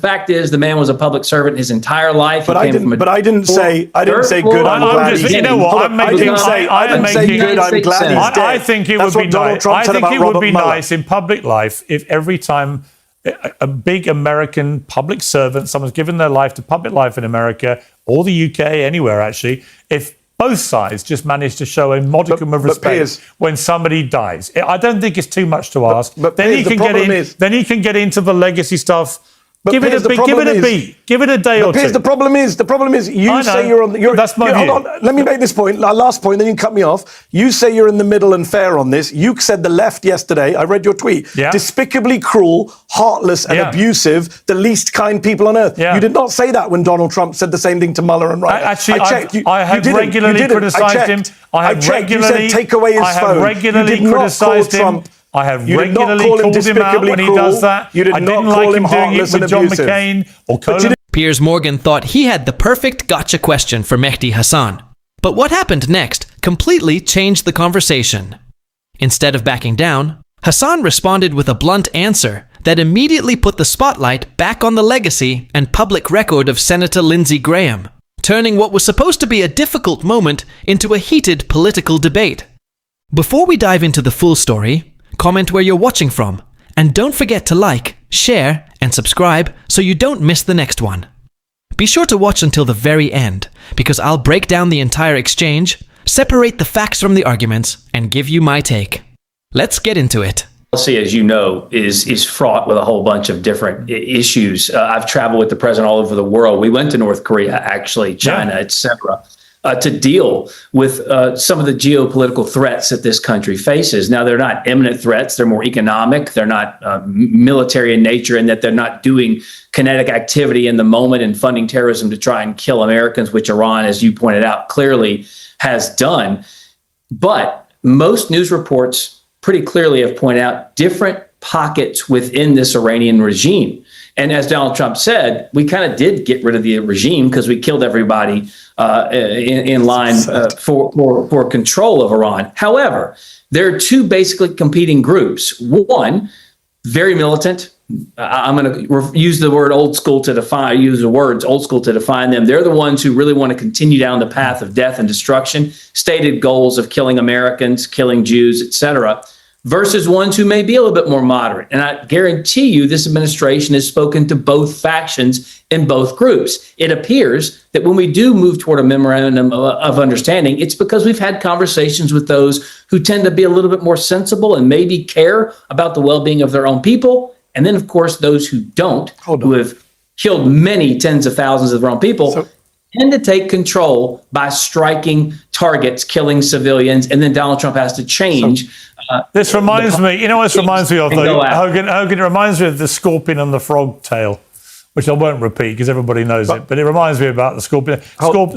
fact is, the man was a public servant his entire life. But I didn't say good. I'm glad he's dead. You know what? I didn't say good. I'm glad he's dead. I think it would be nice. I think it would be nice in public life if every time a big American public servant, someone's given their life to public life in America or the UK, anywhere actually, if both sides just manage to show a modicum of respect when somebody dies. I don't think it's too much to ask. Then he can get into the legacy stuff. Give it a beat. Give it a day or two. The problem is, you say you're on. That's my view. Hold on, let me make this point. Last point, then you can cut me off. You say you're in the middle and fair on this. You said the left yesterday. I read your tweet. Yeah. Despicably cruel, heartless, and abusive. The least kind people on earth. Yeah. You did not say that when Donald Trump said the same thing to Mueller and Ryan. Actually, I have regularly criticised him. You said take away his phone. I have regularly criticised him. I have regularly called him out when he does that. I didn't like him doing it with John McCain or Colin. Piers Morgan thought he had the perfect gotcha question for Mehdi Hasan. But what happened next completely changed the conversation. Instead of backing down, Hasan responded with a blunt answer that immediately put the spotlight back on the legacy and public record of Senator Lindsey Graham, turning what was supposed to be a difficult moment into a heated political debate. Before we dive into the full story, comment where you're watching from, and don't forget to like, share, and subscribe so you don't miss the next one. Be sure to watch until the very end, because I'll break down the entire exchange, separate the facts from the arguments, and give you my take. Let's get into it. Policy, as you know, is fraught with a whole bunch of different issues. I've traveled with the president all over the world. We went to North Korea, actually, China, etc., to deal with some of the geopolitical threats that this country faces. Now, they're not imminent threats. They're more economic. They're not military in nature, in that they're not doing kinetic activity in the moment and funding terrorism to try and kill Americans, which Iran, as you pointed out, clearly has done. But most news reports pretty clearly have pointed out different pockets within this Iranian regime. And as Donald Trump said, we kind of did get rid of the regime because we killed everybody in line for control of Iran. However, there are two basically competing groups. One, very militant. I'm going to use the word old school to define, use the words old school to define them. They're the ones who really want to continue down the path of death and destruction, stated goals of killing Americans, killing Jews, etc., versus ones who may be a little bit more moderate. And I guarantee you this administration has spoken to both factions in both groups. It appears that when we do move toward a memorandum of understanding, it's because we've had conversations with those who tend to be a little bit more sensible and maybe care about the well-being of their own people. And then, of course, those who don't, who have killed many tens of thousands of their own people, tend to take control by striking targets, killing civilians, and then Donald Trump has to change. This reminds me, you know what this reminds me of, though? Hogan, it reminds me of the scorpion and the frog tale, which I won't repeat because everybody knows it, but it reminds me about the scorpion.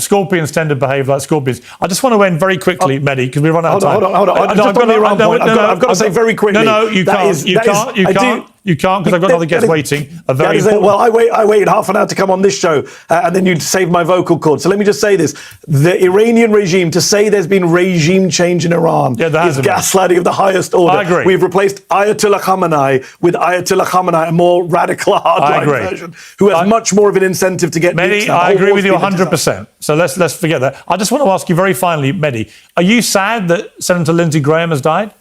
Scorpions tend to behave like scorpions. I just want to end very quickly, Mehdi, because we run out of time. Hold on. I've got to say very quickly. No, you can't. You can't, because I've got another guest waiting. Well, I waited half an hour to come on this show, and then you'd save my vocal cord. So let me just say this. The Iranian regime, to say there's been regime change in Iran is gaslighting of the highest order. I agree. We've replaced Ayatollah Khamenei with Ayatollah Khamenei, a more radical, hardline version, who has much more of an incentive to get Mehdi, I agree with you 100%. So let's forget that. I just want to ask you very finally, Mehdi, are you sad that Senator Lindsey Graham has died?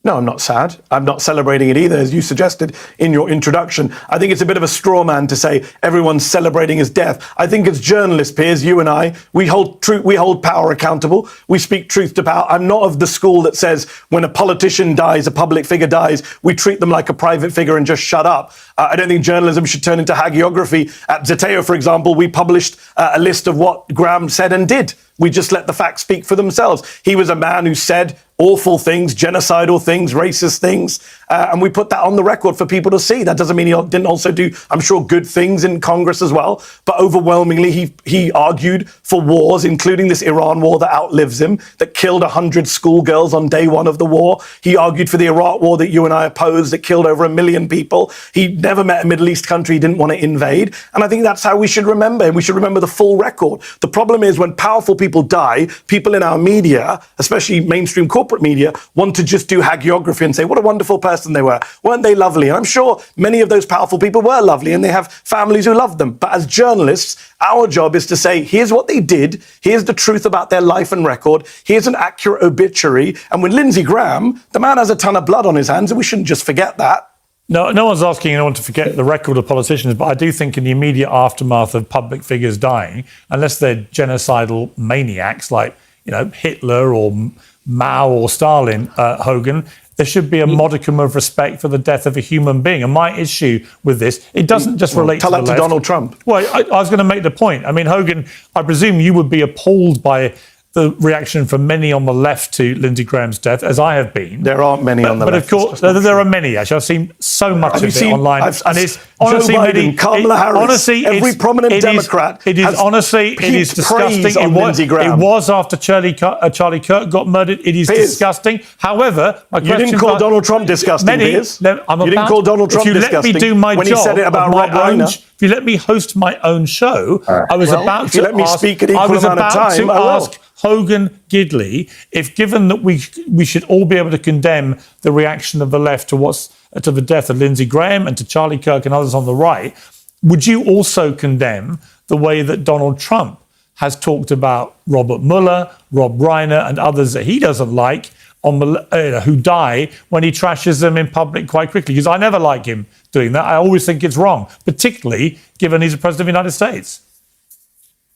No, I'm not sad. I'm not celebrating it either, as you suggested in your introduction. I think it's a bit of a straw man to say everyone's celebrating his death. I think as journalists, Piers, you and I, we hold power accountable. We speak truth to power. I'm not of the school that says when a politician dies, a public figure dies, we treat them like a private figure and just shut up. I don't think journalism should turn into hagiography. At Zeteo, for example, we published a list of what Graham said and did. We just let the facts speak for themselves. He was a man who said awful things, genocidal things, racist things, and we put that on the record for people to see. That doesn't mean he didn't also do, I'm sure, good things in Congress as well, but overwhelmingly he argued for wars, including this Iran war that outlives him, that killed 100 schoolgirls on day one of the war. He argued for the Iraq war that you and I opposed, that killed over 1 million people. He never met a Middle East country he didn't want to invade, and I think that's how we should remember him. We should remember the full record. The problem is when powerful people die, people in our media, especially mainstream corporate corporate media want to just do hagiography and say, what a wonderful person they were. Weren't they lovely? And I'm sure many of those powerful people were lovely and they have families who love them. But as journalists, our job is to say, here's what they did. Here's the truth about their life and record. Here's an accurate obituary. And with Lindsey Graham, the man has a ton of blood on his hands, and we shouldn't just forget that. No one's asking anyone to forget the record of politicians, but I do think in the immediate aftermath of public figures dying, unless they're genocidal maniacs like, Hitler or Mao or Stalin, Hogan, there should be a modicum of respect for the death of a human being. And my issue with this, it doesn't just relate to the left. Tell that to Donald Trump. Well, I was going to make the point. I mean, Hogan, I presume you would be appalled by the reaction from many on the left to Lindsey Graham's death, as I have been. There aren't many on the left. But of course, there are many, actually. I've seen so much of it online. And it's honestly, Joe Biden, Kamala Harris, honestly, every prominent Democrat. It is disgusting. It was after Charlie Kirk got murdered. It is disgusting. However, my question... You didn't call Donald Trump disgusting, Piers. You didn't call Donald Trump disgusting. If you let me do my job... When he said it about Rob Reiner. If you let me host my own show, I was about to let me speak an equal amount of time, I will. Hogan Gidley, if given that we should all be able to condemn the reaction of the left to the death of Lindsey Graham and to Charlie Kirk and others on the right, would you also condemn the way that Donald Trump has talked about Robert Mueller, Rob Reiner, and others that he doesn't like, who die when he trashes them in public quite quickly? Because I never like him doing that. I always think it's wrong, particularly given he's the president of the United States.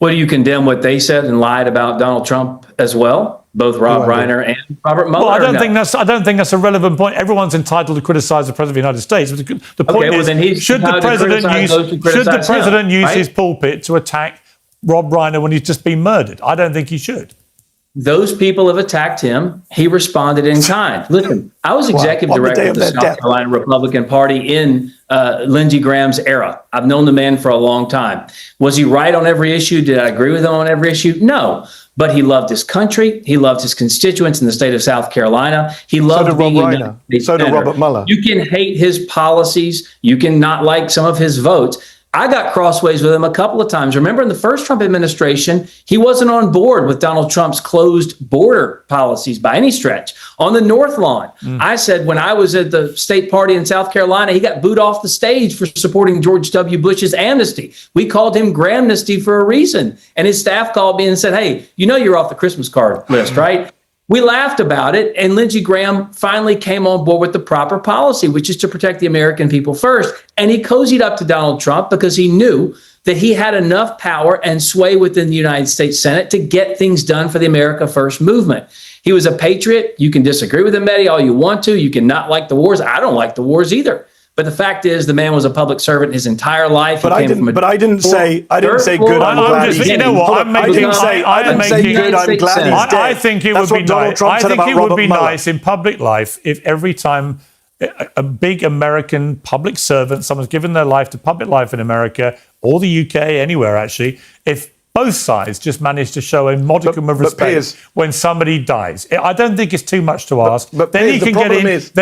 Well, do you condemn what they said and lied about Donald Trump as well? Both Rob Reiner and Robert Mueller? Well, I don't think that's a relevant point. Everyone's entitled to criticize the President of the United States. The point is, should the President use his pulpit to attack Rob Reiner when he's just been murdered? I don't think he should. Those people have attacked him. He responded in kind. Listen, I was executive director of the South Carolina Republican Party in Lindsey Graham's era. I've known the man for a long time. Was he right on every issue? Did I agree with him on every issue? No. But he loved his country. He loved his constituents in the state of South Carolina. He loved being a United States senator. So did Robert Mueller. You can hate his policies. You can not like some of his votes. I got crossways with him a couple of times. Remember, in the first Trump administration, he wasn't on board with Donald Trump's closed border policies by any stretch. On the North Lawn, I said when I was at the state party in South Carolina, he got booed off the stage for supporting George W. Bush's amnesty. We called him Grahamnesty for a reason. And his staff called me and said, hey, you're off the Christmas card list, right? We laughed about it, and Lindsey Graham finally came on board with the proper policy, which is to protect the American people first. And he cozied up to Donald Trump because he knew that he had enough power and sway within the United States Senate to get things done for the America First movement. He was a patriot. You can disagree with him, Mehdi, all you want to. You can not like the wars. I don't like the wars either. But the fact is, the man was a public servant his entire life. But I didn't say good. I'm glad he's dead. You know what? I didn't say good. I'm glad he's dead. I think it would be nice. I think it would be nice in public life if every time a big American public servant, someone's given their life to public life in America or the UK, anywhere actually, if both sides just manage to show a modicum of respect when somebody dies. I don't think it's too much to ask. Then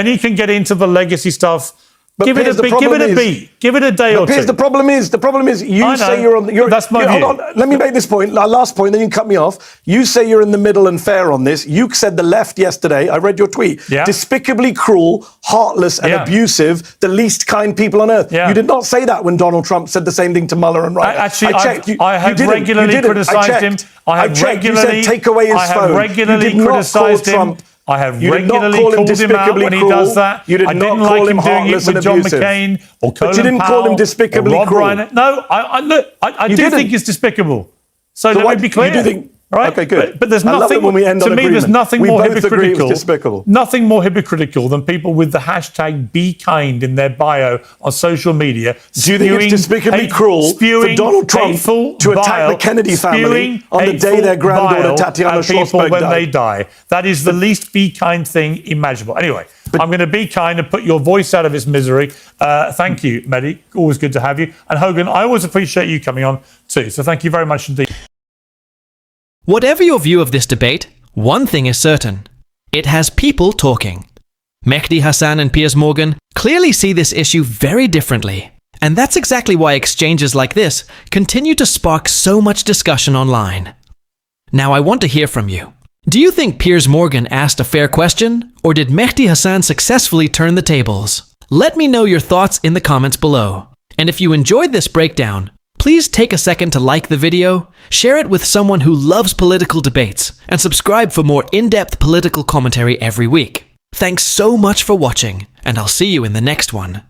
he can get into the legacy stuff. Give it a beat. Give it a day or two. The problem is, you say you're on the... That's my view. Hold on, let me make this point, last point, then you can cut me off. You say you're in the middle and fair on this. You said the left yesterday, I read your tweet, despicably cruel, heartless and abusive, the least kind people on earth. You did not say that when Donald Trump said the same thing to Mueller and Reiner. Actually, I checked. I have regularly criticised him. I checked. You said take away his phone. I have regularly criticised him. I have regularly called him out when he does that. You did not call him heartless and abusive. I didn't like him doing it with John McCain or Colin Powell. But you didn't call him despicably cruel. Reiner. No, I do think it's despicable. So let me be clear. You do think... Right? Okay, good. But there's nothing, when we end on there's nothing more hypocritical. Despicable. Nothing more hypocritical than people with the hashtag be kind in their bio on social media. Do you think it's despicably cruel for Donald Trump to attack the Kennedy family on the day their granddaughter Tatiana Schlossberg when died? They die? That is the least be kind thing imaginable. Anyway, I'm going to be kind and put your voice out of its misery. Thank you, Mehdi. Always good to have you. And Hogan, I always appreciate you coming on too. So thank you very much indeed. Whatever your view of this debate, one thing is certain. It has people talking. Mehdi Hasan and Piers Morgan clearly see this issue very differently. And that's exactly why exchanges like this continue to spark so much discussion online. Now I want to hear from you. Do you think Piers Morgan asked a fair question, or did Mehdi Hasan successfully turn the tables? Let me know your thoughts in the comments below. And if you enjoyed this breakdown, please take a second to like the video, share it with someone who loves political debates, and subscribe for more in-depth political commentary every week. Thanks so much for watching, and I'll see you in the next one.